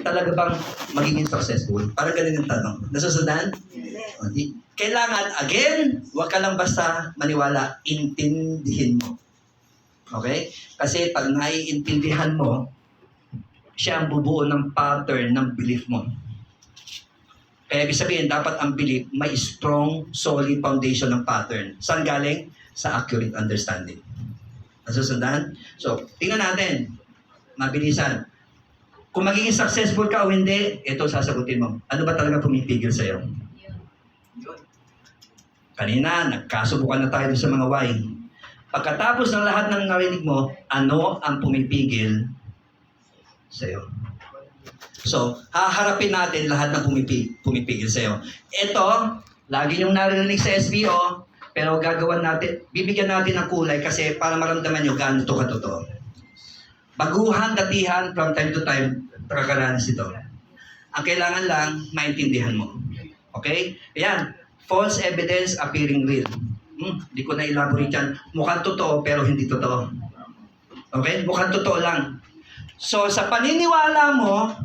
talaga bang magiging successful? Parang ganun yung tanong. Nasusundan? Kailangan, again, huwag ka lang basta maniwala, intindihin mo. Okay? Kasi pag naiintindihan mo, siya ang bubuo ng pattern ng belief mo. Kaya ibig sabihin, dapat ang belief may strong, solid foundation ng pattern. Saan galing? Sa accurate understanding. Nasusundan? So, tingnan natin. Mabilisan. Kung magiging successful ka o hindi, ito sasagutin mo. Ano ba talaga pumipigil sa'yo? Kanina, nagkasubukan na tayo sa mga why. Pagkatapos ng lahat ng narinig mo, ano ang pumipigil sa'yo? So, haharapin natin lahat ng pumipigil sa'yo. Ito, lagi yung narinig sa SBO, pero gagawin natin, bibigyan natin ng kulay kasi para maramdaman nyo gaano ito katotoo. Baguhan, datihan, from time to time, nakakaranas ito. Ang kailangan lang, maintindihan mo. Okay? Ayan, false evidence appearing real. Hindi ko na elaborate yan. Mukhang totoo, pero hindi totoo. Okay? Mukhang totoo lang. So, sa paniniwala mo,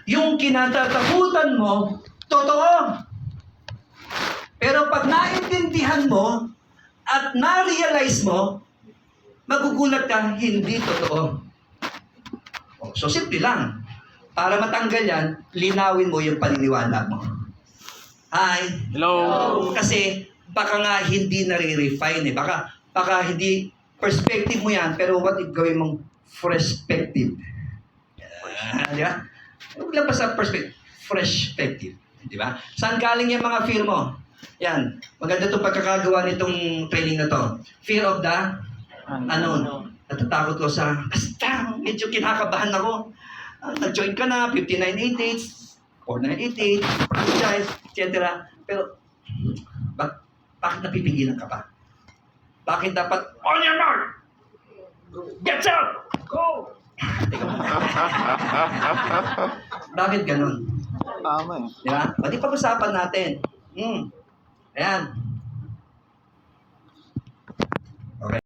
yung kinatatakutan mo, totoo. Pero pag naintindihan mo at na-realize mo, magugulat ka, hindi totoo. So, simple lang. Para matanggal yan, linawin mo yung paniniwala mo. Hi. Hello. Kasi, baka nga hindi nare-refine eh. Baka hindi perspective mo yan, pero what if gawin mong perspective? Di ba? Huwag lang pa sa perspective. Perspective. Di ba? Saan galing yung mga fear mo? Yan. Maganda itong pagkakagawa nitong training na to. Fear of the unknown. Natatakot ko sa, basta, medyo kinakabahan ako. Nag-join ka na, 5988, 4988, franchise, etc. Pero, bakit napipigilan ka pa? Bakit dapat, on your mark! Get up! Go! Bakit ganun? Tama eh. Di ba? Pati pag-usapan natin. Ayan.